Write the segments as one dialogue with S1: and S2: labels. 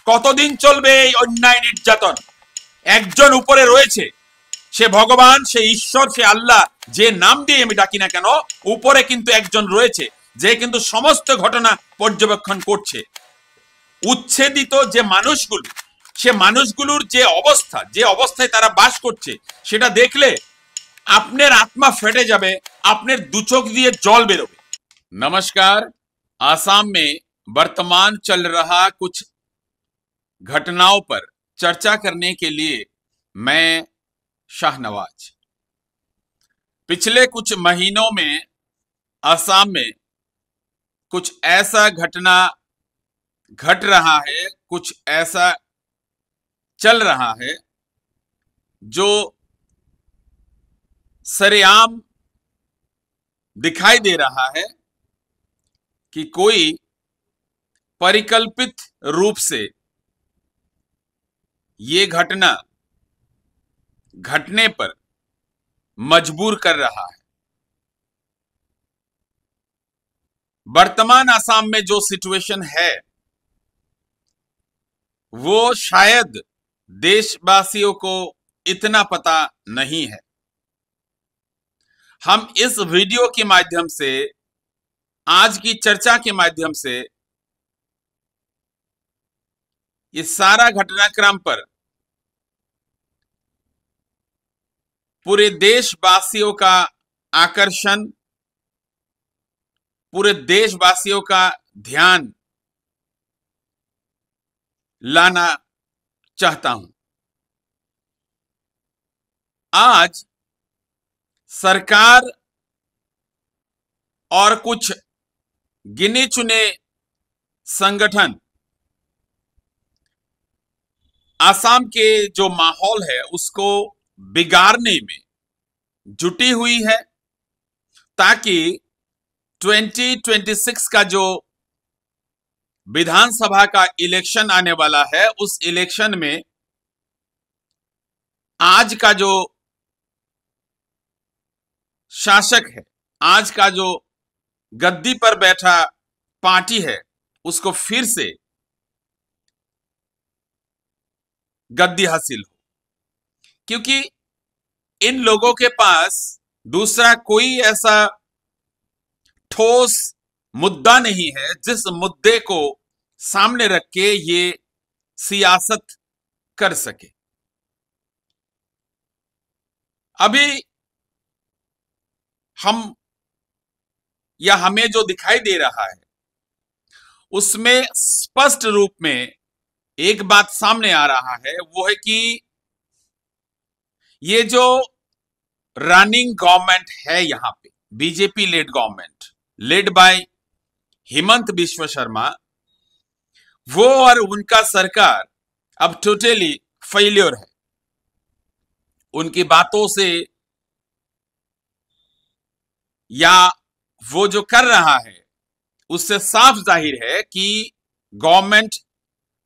S1: কতদিন চলবে এই অন্যায় নির্যাতন? একজন উপরে রয়েছে, সে ভগবান, সে ঈশ্বর, সে আল্লাহ, যে নাম দিয়ে আমি ডাকি না কেন, উপরে কিন্তু একজন রয়েছে যে কিন্তু সমস্ত ঘটনা পর্যবেক্ষণ করছে। উচ্ছেদিত যে মানুষগুলো, সে মানুষগুলোর যে অবস্থা, যে অবস্থায় তারা বাস করছে, সেটা দেখলে আপনার आत्मा फेटे जाबे, आपने दो चोख दिए जल बेरोबे। नमस्कार। आसाम में वर्तमान चल रहा कुछ घटनाओं पर चर्चा करने के लिए मैं शाहनवाज। पिछले कुछ महीनों में आसाम में कुछ ऐसा घटना घट रहा है, कुछ ऐसा चल रहा है जो सरेआम दिखाई दे रहा है कि कोई परिकल्पित रूप से ये घटना घटने पर मजबूर कर रहा है। वर्तमान असम में जो सिचुएशन है वो शायद देशवासियों को इतना पता नहीं है। हम इस वीडियो के माध्यम से, आज की चर्चा के माध्यम से इस सारा घटनाक्रम पर पूरे देशवासियों का आकर्षण, पूरे देशवासियों का ध्यान लाना चाहता हूं। आज सरकार और कुछ गिने चुने संगठन आसाम के जो माहौल है उसको बिगाड़ने में जुटी हुई है, ताकि 2026 का जो विधानसभा का इलेक्शन आने वाला है, उस इलेक्शन में आज का जो शासक है, आज का जो गद्दी पर बैठा पार्टी है, उसको फिर से गद्दी हासिल हो। क्योंकि इन लोगों के पास दूसरा कोई ऐसा ठोस मुद्दा नहीं है जिस मुद्दे को सामने रख के ये सियासत कर सके। अभी हमें जो दिखाई दे रहा है उसमें स्पष्ट रूप में एक बात सामने आ रहा है, वो है कि ये जो रनिंग गवर्नमेंट है यहां पे, BJP lead government led by Hemant Biswa Sharma, वो और उनका सरकार अब टोटली फेलियर है। उनकी बातों से या वो जो कर रहा है उससे साफ जाहिर है कि गवर्नमेंट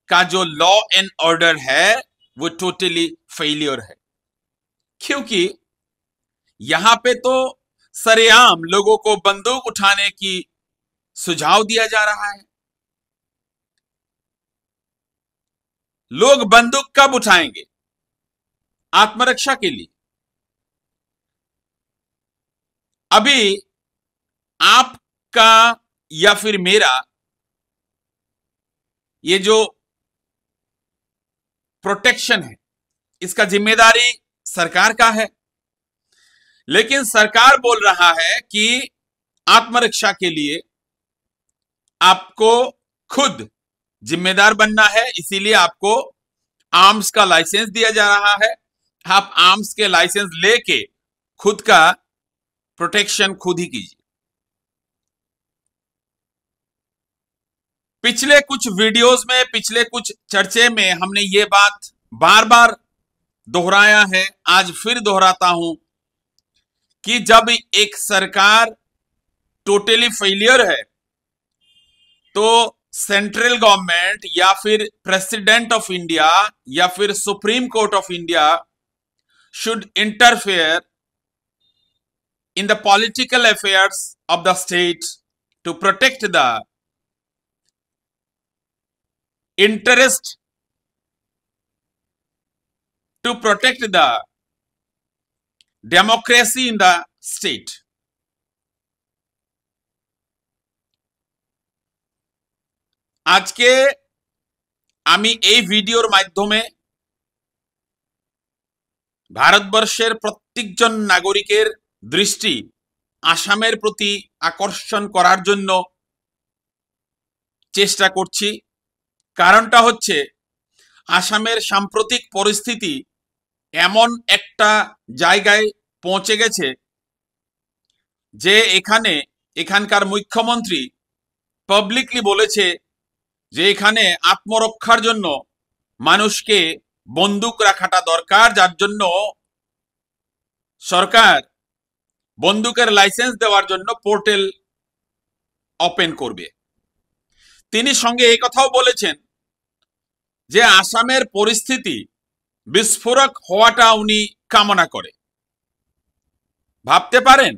S1: का जो लॉ एंड ऑर्डर है वो टोटली फेलियर है। क्योंकि यहां पे तो सरेआम लोगों को बंदूक उठाने की सुझाव दिया जा रहा है। लोग बंदूक कब उठाएंगे? आत्मरक्षा के लिए। अभी आपका या फिर मेरा ये जो प्रोटेक्शन है, इसका जिम्मेदारी सरकार का है, लेकिन सरकार बोल रहा है कि आत्मरक्षा के लिए आपको खुद जिम्मेदार बनना है, इसीलिए आपको आर्म्स का लाइसेंस दिया जा रहा है। आप आर्म्स के लाइसेंस लेके खुद का प्रोटेक्शन खुद ही कीजिए। पिछले कुछ वीडियोस में, पिछले कुछ चर्चे में हमने ये बात बार बार दोहराया है, आज फिर दोहराता हूं कि जब एक सरकार टोटली फेलियर है तो सेंट्रल गवर्नमेंट या फिर प्रेसिडेंट ऑफ इंडिया या फिर supreme court of India should interfere in the political affairs of the state to protect the interest to protect the democracy in the state. আজকে আমি এই ভিডিওর মাধ্যমে ভারতবর্ষের প্রত্যেকজন নাগরিকের দৃষ্টি আসামের প্রতি আকর্ষণ করার জন্য চেষ্টা করছি। কারণটা হচ্ছে আসামের সাম্প্রতিক পরিস্থিতি এমন একটা জায়গায় পৌঁছে গেছে যে এখানকার মুখ্যমন্ত্রী পাবলিকলি বলেছে যে এখানে আত্মরক্ষার জন্য মানুষকে বন্দুক রাখাটা দরকার, যার জন্য সরকার বন্দুকের লাইসেন্স দেওয়ার জন্য পোর্টাল ওপেন করবে। তিনি সঙ্গে এই কথাও বলেছেন যে আসামের পরিস্থিতি বিস্ফোরক হওয়াটা উনি কামনা করে। ভাবতে পারেন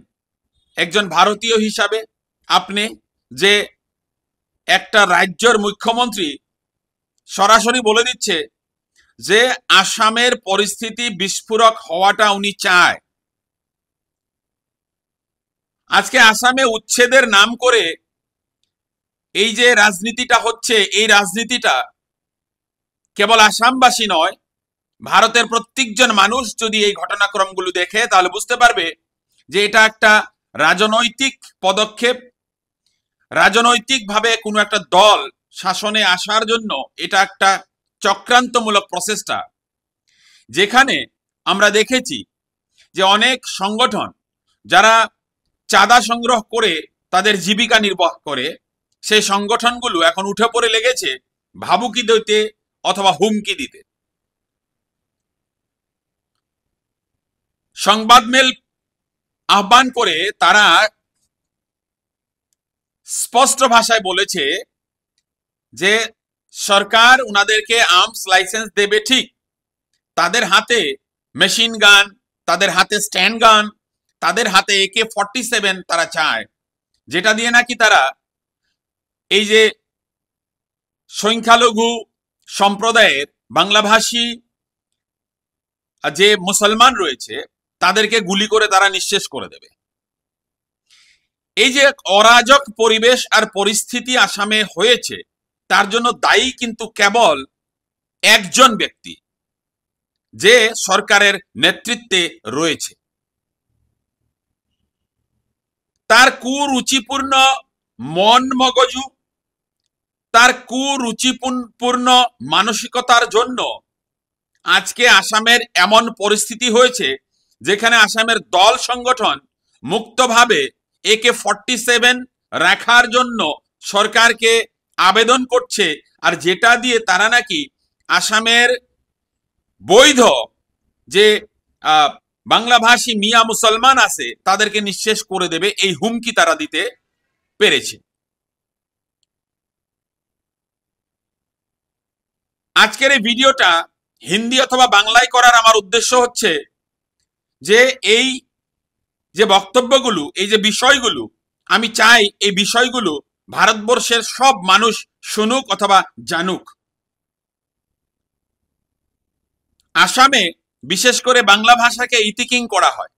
S1: একজন ভারতীয় হিসাবে আপনি যে একটা রাজ্যের মুখ্যমন্ত্রী সরাসরি বলে দিচ্ছে যে আসামের পরিস্থিতি বিস্ফোরক হওয়াটা উনি চায়। আজকে আসামে উচ্ছেদের নাম করে এই যে রাজনীতিটা হচ্ছে, এই রাজনীতিটা কেবল আসামবাসী নয়, ভারতের প্রত্যেকজন মানুষ যদি এই ঘটনাক্রমগুলো দেখে তাহলে বুঝতে পারবে যে এটা একটা রাজনৈতিক পদক্ষেপ। রাজনৈতিকভাবে কোনো একটা দল শাসনে আসার জন্য এটা একটা চক্রান্তমূলক প্রচেষ্টা, যেখানে আমরা দেখেছি যে অনেক সংগঠন যারা চাঁদা সংগ্রহ করে তাদের জীবিকা নির্বাহ করে, সেই সংগঠনগুলো এখন উঠে পড়ে লেগেছে ভাবুকি দিতে অথবা হুমকি দিতে। সংবাদমেল আহ্বান করে তারা স্পষ্ট ভাষায় বলেছে যে সরকার উনাদেরকে আর্মস লাইসেন্স দেবে ঠিক, তাদের হাতে মেশিন গান, তাদের হাতে স্ট্যান্ড গান, তাদের হাতে AK-47 তারা চায়, যেটা দিয়ে নাকি তারা এই যে সংখ্যালঘু সম্প্রদায়ের বাংলাভাষী যে মুসলমান রয়েছে তাদেরকে গুলি করে তারা নিঃশেষ করে দেবে। এই যে অরাজক পরিবেশ আর পরিস্থিতি আসামে হয়েছে, তার জন্য দায়ী কিন্তু কেবল একজন ব্যক্তি যে সরকারের নেতৃত্বে রয়েছে। তার কুরুচিপূর্ণ মন মগজু, তার কুরুচিপূর্ণ মানসিকতার জন্য আজকে আসামের এমন পরিস্থিতি হয়েছে যেখানে আসামের দল সংগঠন মুক্তভাবে AK-47 রাখার জন্য সরকারকে আবেদন করছে, আর যেটা দিয়ে তারা নাকি আসামের বৈধ যে বাংলাভাষী মিয়া মুসলমান আছে তাদেরকে নিঃশেষ করে দেবে, এই হুমকি তারা দিতে পেরেছে। আজকের এই ভিডিওটা হিন্দি অথবা বাংলায় করার আমার উদ্দেশ্য হচ্ছে যে এই যে বক্তব্যগুলো, এই যে বিষয়গুলো, আমি চাই এই বিষয়গুলো ভারতবর্ষের সব মানুষ শুনুক অথবা জানুক। আসামে বিশেষ করে বাংলা ভাষাকে ইতিকিং করা হয়।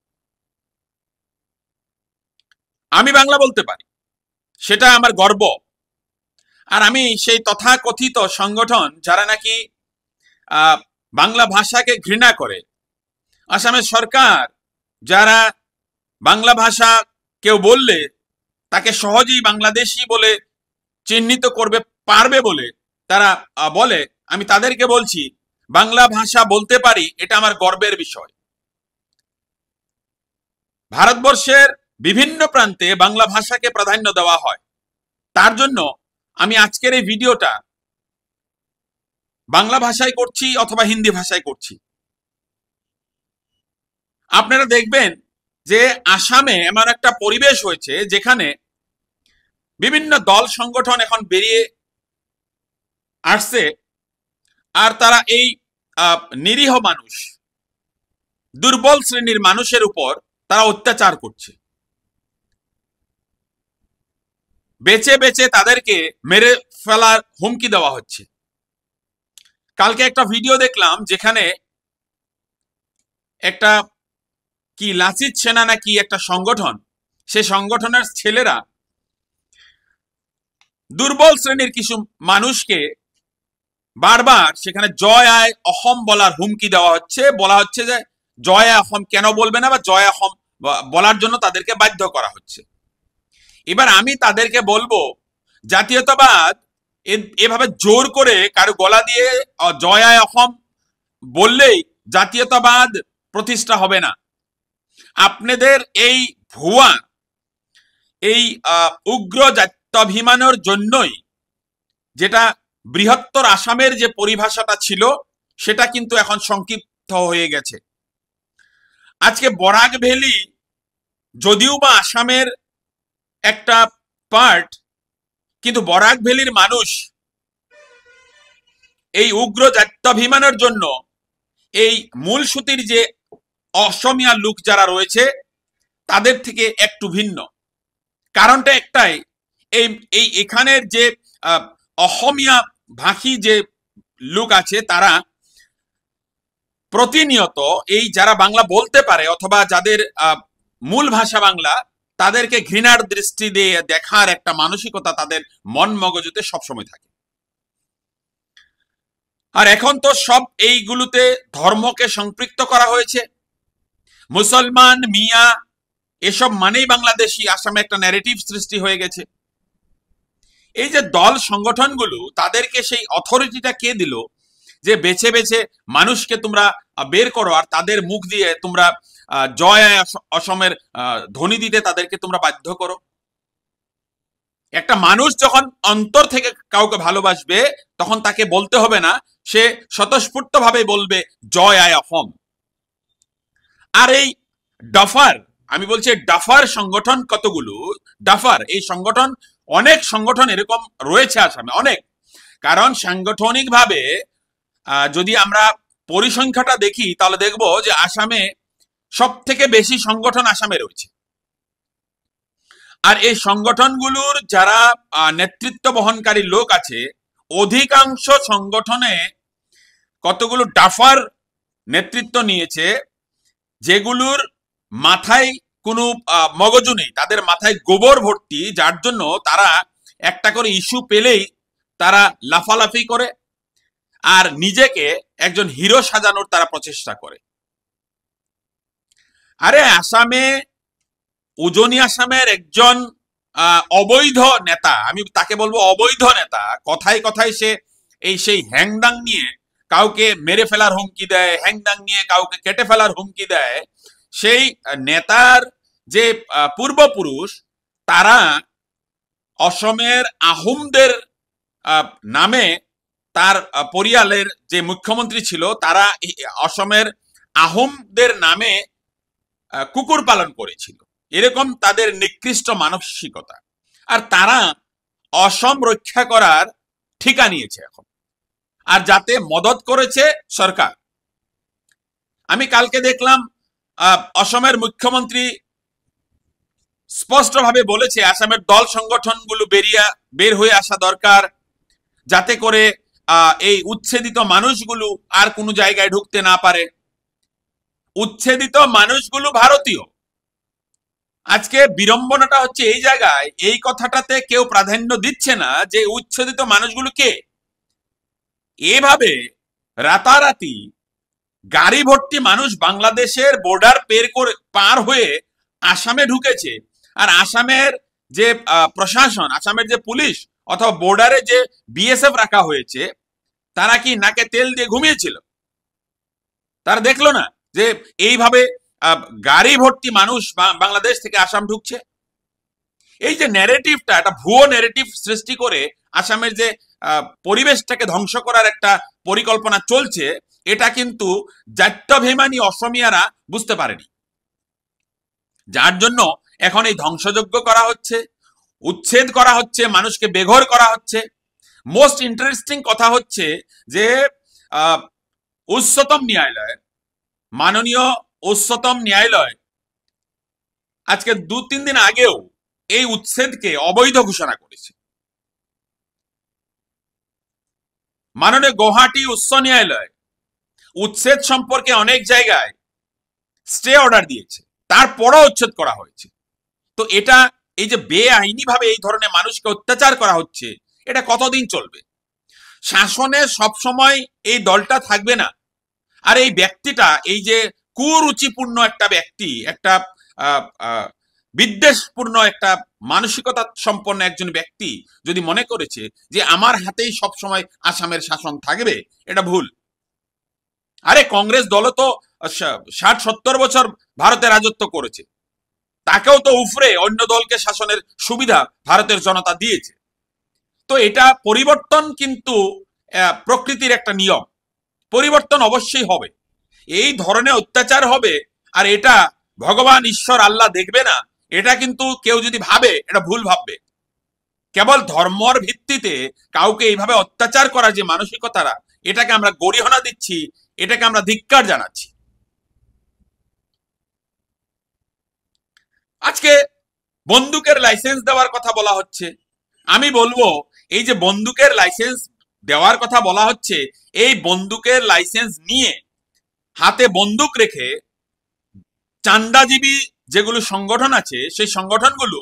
S1: আমি বাংলা বলতে পারি, সেটা আমার গর্ব। আর আমি সেই তথাকথিত সংগঠন যারা নাকি বাংলা ভাষাকে ঘৃণা করে, আসামের সরকার যারা বাংলা ভাষা কেউ বললে তাকে সহজেই বাংলাদেশি বলে চিহ্নিত করবে পারবে বলে তারা বলে, আমি তাদেরকে বলছি বাংলা ভাষা বলতে পারি, এটা আমার গর্বের বিষয়। ভারতবর্ষের বিভিন্ন প্রান্তে বাংলা ভাষাকে প্রাধান্য দেওয়া হয়, তার জন্য আমি আজকের এই ভিডিওটা বাংলা ভাষায় করছি অথবা হিন্দি ভাষায় করছি। আপনারা দেখবেন যে আসামে এমন একটা পরিবেশ হয়েছে যেখানে বিভিন্ন দল সংগঠন এখন বেরিয়ে আসছে, আর তারা এই নিরীহ মানুষ, দুর্বল শ্রেণীর মানুষের উপর তারা অত্যাচার করছে। বেছে বেছে তাদেরকে মেরে ফেলার হুমকি দেওয়া হচ্ছে। কালকে একটা ভিডিও দেখলাম যেখানে একটা কি লাচিত সেনা নাকি একটা সংগঠন, সে সংগঠনের ছেলেরা দুর্বল শ্রেণীর কিছু মানুষকে বারবার সেখানে জয় আয় অসম বলার হুমকি দেওয়া হচ্ছে, বলা হচ্ছে যে জয় আয় অসম কেন বলবে না, বা জয় অসম বলার জন্য তাদেরকে বাধ্য করা হচ্ছে। এবার আমি তাদেরকে বলবো, জাতীয়তাবাদ এভাবে জোর করে কারো গলা দিয়ে জয় আয় অসম বললেই জাতীয়তাবাদ প্রতিষ্ঠা হবে না। আপনাদের এই ভুয়া, এই উগ্র জাত্যাভিমানের জন্যই যেটা বৃহত্তর আসামের যে পরিভাষাটা ছিল সেটা কিন্তু এখন সংক্ষিপ্ত হয়ে গেছে। আজকে বরাক ভ্যালি যদিও বা আসামের একটা পার্ট, কিন্তু বরাক ভ্যালির মানুষ এই উগ্র জাত্যাভিমানের জন্য এই মূল সুতির যে অসমিয়া লোক যারা রয়েছে তাদের থেকে একটু ভিন্ন। কারণটা একটাই, এই এই এখানের যে অসমিয়া ভাষী যে লোক আছে তারা প্রতিনিয়ত এই যারা বাংলা বলতে পারে অথবা যাদের মূল ভাষা বাংলা তাদেরকে ঘৃণার দৃষ্টি দিয়ে দেখার একটা মানসিকতা তাদের মন মগজুতে সবসময় থাকে। আর এখন তো সব এইগুলোতে ধর্মকে সম্পৃক্ত করা হয়েছে। মুসলমান মিয়া এসব মানেই বাংলাদেশি, আসামে একটা ন্যারেটিভ সৃষ্টি হয়ে গেছে। এই যে দল সংগঠনগুলো, তাদেরকে সেই অথরিটিটা কে দিল যে বেছে বেছে মানুষকে তোমরা বের করো আর তাদের মুখ দিয়ে তোমরা জয় অসমের ধ্বনি দিতে তাদেরকে তোমরা বাধ্য করো? একটা মানুষ যখন অন্তর থেকে কাউকে ভালোবাসবে তখন তাকে বলতে হবে না, সে স্বতঃস্ফূর্ত ভাবে বলবে জয় আয় অসম। আর এই ডাফার, আমি বলছি ডাফার সংগঠন কতগুলো, ডাফার এই সংগঠন, অনেক সংগঠন এরকম রয়েছে আসামে, অনেক। কারণ সাংগঠনিক ভাবে যদি আমরা পরিসংখ্যাটা দেখি তাহলে দেখব যে আসামে সব থেকে বেশি সংগঠন আসামে রয়েছে। আর এই সংগঠনগুলোর যারা নেতৃত্ব বহনকারী লোক আছে, অধিকাংশ সংগঠনে কতগুলো ডাফার নেতৃত্ব নিয়েছে যেগুলোর মাথায় কোনো মগজু নেই, তাদের মাথায় গোবর ভর্তি, যার জন্য তারা একটা করে ইস্যু পেলেই তারা লাফালাফি করে আর নিজেকে একজন হিরো সাজানোর তারা প্রচেষ্টা করে। আরে আসামে, উজনি আসামের একজন অবৈধ নেতা, আমি তাকে বলবো অবৈধ নেতা, কথায় কথায় সে এই সেই হ্যাংডাং নিয়ে কাউকে মেরে ফেলার হুমকি দেয়, হ্যাংডাং নিয়ে কাউকে কেটে ফেলার হুমকি দেয়। সেই নেতার যে পূর্বপুরুষ তারা অসমের আহোমদের নামে, তার পরিয়ালের যে মুখ্যমন্ত্রী ছিল তারা অসমের আহোমদের নামে কুকুর পালন করেছিল। এরকম তাদের নিকৃষ্ট মানসিকতা। আর তারা অসম রক্ষা করার ঠিকা নিয়েছে এখন, আর যাতে মদত করেছে সরকার। আমি কালকে দেখলাম অসমের মুখ্যমন্ত্রী স্পষ্টভাবে বলেছে আসামের দল সংগঠনগুলো বের হয়ে আসা দরকার, যাতে করে এই উচ্ছেদিত মানুষগুলো আর কোনো জায়গায় ঢুকতে না পারে। উচ্ছেদিত মানুষগুলো ভারতীয়। আজকে বিড়ম্বনাটা হচ্ছে এই জায়গায়, এই কথাটাতে কেউ প্রাধান্য দিচ্ছে না যে উচ্ছেদিত মানুষগুলো কে। এভাবে রাতারাতি গাড়ি ভর্তি মানুষ বাংলাদেশের বর্ডার পার হয়ে আসামে ঢুকেছে। আর আসামের যে প্রশাসন, আসামের যে পুলিশ অথবা বর্ডারে যে বিএসএফ রাখা হয়েছে, তারা কি নাকে তেল দিয়ে ঘুমিয়েছিল? তারা দেখলো না যে এইভাবে গাড়ি ভর্তি মানুষ বাংলাদেশ থেকে আসাম ঢুকছে? এই যে ন্যারেটিভটা, একটা ভুয়ো ন্যারেটিভ সৃষ্টি করে আসামের যে পরিবেশটাকে ধ্বংস করার একটা পরিকল্পনা চলছে, এটা কিন্তু জাত্যাভিমানী অসমিয়ারা বুঝতে পারেনি, যার জন্য এখন এই ধ্বংসযজ্ঞ করা হচ্ছে, উচ্ছেদ করা হচ্ছে, মানুষকে বেঘর করা হচ্ছে। মোস্ট ইন্টারেস্টিং কথা হচ্ছে যে উচ্চতম ন্যায়ালয়, মাননীয় উচ্চতম ন্যায়ালয় আজকে 2-3 দিন আগেও এই উচ্ছেদকে অবৈধ ঘোষণা করেছে। মাননীয় গুয়াহাটি উচ্চ ন্যায়ালয় উচ্ছেদ সম্পর্কে অনেক জায়গায় স্টে অর্ডার দিয়েছে, তারপরও উচ্ছেদ করা হয়েছে। তো এটা, এই যে বেআইনি ভাবে এই ধরনের মানুষকে অত্যাচার করা হচ্ছে, এটা কতদিন চলবে? শাসনে সবসময় এই দলটা থাকবে না। আর এই ব্যক্তিটা, এই যে কুরুচিপূর্ণ একটা ব্যক্তি, একটা বিদ্বেষপূর্ণ একটা মানসিকতা সম্পন্ন একজন ব্যক্তি যদি মনে করেছে যে আমার হাতেই সবসময় আসামের শাসন থাকবে, এটা ভুল। আরে কংগ্রেস দল তো 60-70 বছর ভারতে রাজত্ব করেছে, তাকেও তো উফরে অন্য দলকে শাসনের সুবিধা ভারতের জনতা দিয়েছে। তো এটা পরিবর্তন কিন্তু প্রকৃতির একটা নিয়ম, পরিবর্তন অবশ্যই হবে। এই ধরনের অত্যাচার হবে আর এটা ভগবান ঈশ্বর আল্লাহ দেখবে না, এটা কিন্তু কেউ যদি ভাবে, এটা ভুল ভাববে। কেবল ধর্মর ভিত্তিতে কাউকে এইভাবে অত্যাচার করার যে মানসিকতারা, এটাকে আমরা গরিহনা দিচ্ছি, এটাকে আমরা ধিক্কার জানাচ্ছি। আজকে বন্দুকের লাইসেন্স দেওয়ার কথা বলা হচ্ছে। আমি বলবো, এই যে বন্দুকের লাইসেন্স দেওয়ার কথা বলা হচ্ছে, এই বন্দুকের লাইসেন্স নিয়ে হাতে বন্দুক রেখে চাঁদাজীবী যেগুলো সংগঠন আছে, সেই সংগঠনগুলো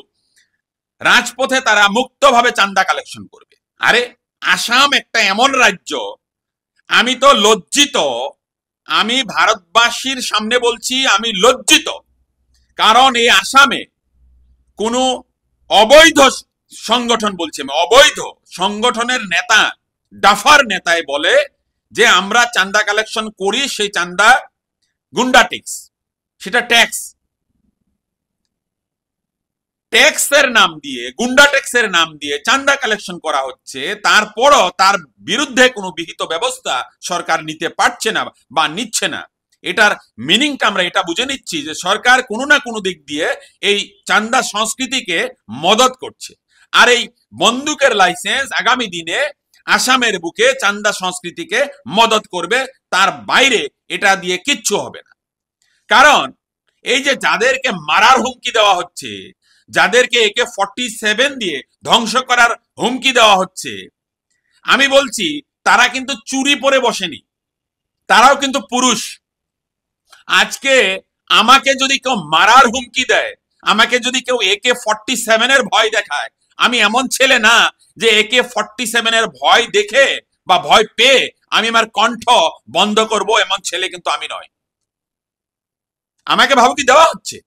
S1: রাজপথে তারা মুক্তভাবে চাঁদা কালেকশন করবে। আরে আসাম একটা এমন রাজ্য, আমি তো লজ্জিত, আমি ভারতবাসীর সামনে বলছি আমি লজ্জিত, কারণ এই আসামে কোনো অবৈধ সংগঠন, বলছি আমি অবৈধ সংগঠনের নেতা, ডাফার নেতায় বলে যে আমরা চাঁদা কালেকশন করি, সেই চাঁদা গুন্ডা ট্যাক্স, সেটা ট্যাক্স, ট্যাক্সের নাম দিয়ে, গুন্ডা ট্যাক্সের নাম দিয়ে চাঁদা কালেকশন করা হচ্ছে। তারপরও তার বিরুদ্ধে কোনো বিহিত ব্যবস্থা সরকার নিতে পারছে না বা নিচ্ছে না। এটার মিনিংটা আমরা এটা বুঝে নিচ্ছি যে সরকার কোনো না কোনো দিক দিয়ে এই চাঁদা সংস্কৃতিকে মদত করছে। আর এই বন্দুকের লাইসেন্স আগামী দিনে আসামের বুকে চাঁদা সংস্কৃতিকে মদত করবে, তার বাইরে এটা দিয়ে কিচ্ছু হবে না। কারণ এই যে যাদেরকে মারার হুমকি দেওয়া হচ্ছে, যাদেরকে AK-47 দিয়ে ধ্বংস করার হুমকি দেওয়া হচ্ছে, আমি বলছি তারা কিন্তু চুরি পরে বসেনি, তারাও কিন্তু পুরুষ। আজকে আমাকে যদি কেউ মারার হুমকি দেয়, আমাকে যদি কেউ AK-47 এর ভয় দেখায়, আমি এমন ছেলে না যে AK-47 এর ভয় দেখে বা ভয় পেয়ে আমি আমার কণ্ঠ বন্ধ করব, এমন ছেলে কিন্তু আমি নয়। আমাকে ভাবুকি দেওয়া হচ্ছে,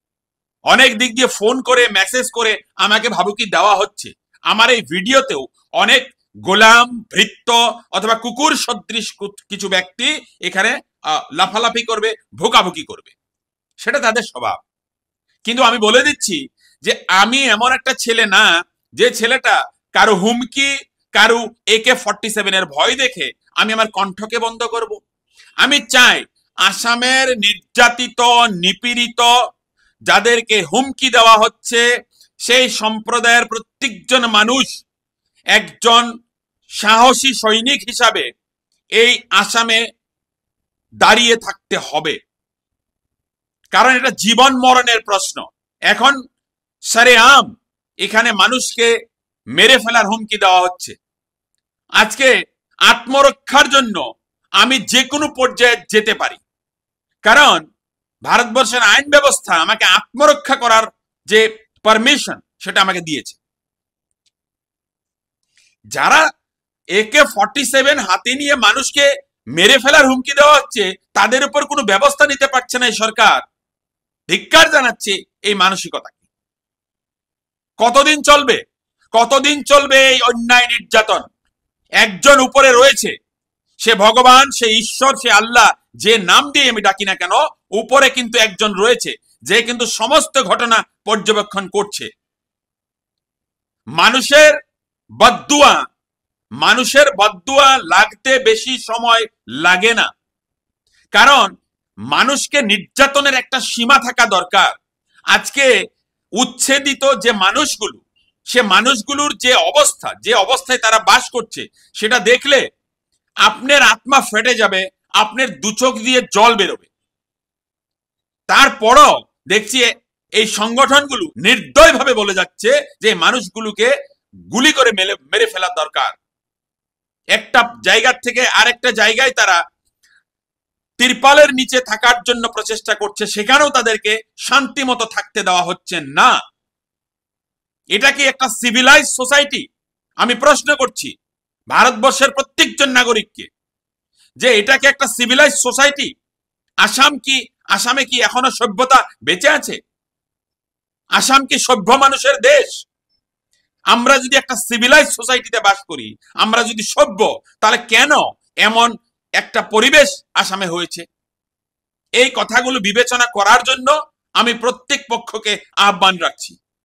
S1: অনেক দিক দিয়ে ফোন করে মেসেজ করে আমাকে ভাবুকি দেওয়া হচ্ছে। আমার এই ভিডিওতেও অনেক গোলাম, ভৃত্য অথবা কুকুর সদৃশ কিছু ব্যক্তি এখানে লাফালাফি করবে, ভোকাভুকি করবে, সেটা তাদের স্বভাব। কিন্তু আমি বলে দিচ্ছি যে আমি এমন একটা ছেলে না যে ছেলেটা কারো হুমকি, কারো AK-47 এর ভয় দেখে আমি আমার কণ্ঠকে বন্ধ করব। আমি চাই আসামের নির্যাতিত, নিপীড়িত, যাদেরকে হুমকি দেওয়া হচ্ছে, সেই সম্প্রদায়ের প্রত্যেকজন মানুষ একজন সাহসী সৈনিক হিসাবে এই আসামে দাঁড়িয়ে থাকতে হবে। কারণ এটা জীবন মরণের প্রশ্ন। এখন সরেআম এখানে মানুষকে মেরে ফেলার হুমকি দেওয়া হচ্ছে। আজকে আত্মরক্ষার জন্য আমি যে কোনো পর্যায়ে যেতে পারি, কারণ ভারতবর্ষের আইন ব্যবস্থা আমাকে আত্মরক্ষা করার যে পারমিশন সেটা আমাকে দিয়েছে। যারা AK-47 হাতে নিয়ে মানুষকে মেরে ফেলার হুমকি দেওয়া হচ্ছে, তাদের উপর কোনো ব্যবস্থা নিতে পারছে না এই সরকার। ধিক্কার জানাচ্ছে এই মানসিকতা। কতদিন চলবে? কতদিন চলবে এই অন্যায় নির্যাতন? একজন উপরে রয়েছে, সে ভগবান, সে ঈশ্বর, সে আল্লাহ, যে নাম দিয়ে আমি ডাকি না কেন, উপরে কিন্তু একজন রয়েছে যে কিন্তু সমস্ত ঘটনা পর্যবেক্ষণ করছে। মানুষের বদদুয়া লাগতে বেশি সময় লাগে না, কারণ মানুষকে নির্যাতনের একটা সীমা থাকা দরকার। আজকে উচ্ছেদিত যে মানুষগুলো, সে মানুষগুলোর যে অবস্থা, যে অবস্থায় তারা বাস করছে, সেটা দেখলে আপনার আত্মা ফেটে যাবে, আপনার দু চোখ দিয়ে জল বেরোবে। তারপরও দেখছি এই সংগঠনগুলো নির্দয়ভাবে বলে যাচ্ছে যে মানুষগুলোকে গুলি করে মেরে ফেলা দরকার। একটা জায়গা থেকে আরেকটা জায়গায় তারা তিরপালের নিচে থাকার জন্য প্রচেষ্টা করছে, সেখানেও তাদেরকে শান্তি মতো থাকতে দেওয়া হচ্ছে না। এটা কি একটা সিভিলাইজ সোসাইটি? আমি প্রশ্ন করছি ভারতবর্ষের প্রত্যেকজন নাগরিককে, যে এটা কি একটা সিভিলাইজ সোসাইটি? আসামে কি এখনো সভ্যতা বেঁচে আছে? আসাম কি সভ্য মানুষের দেশ? আমরা যদি একটা সিভিলাইজ সোসাইটিতে বাস করি, আমরা যদি সভ্য, তাহলে কেন এমন একটা পরিবেশ আসামে হয়েছে? এই কথাগুলো বিবেচনা করার জন্য আমি প্রত্যেক পক্ষকে আহ্বান রাখছি।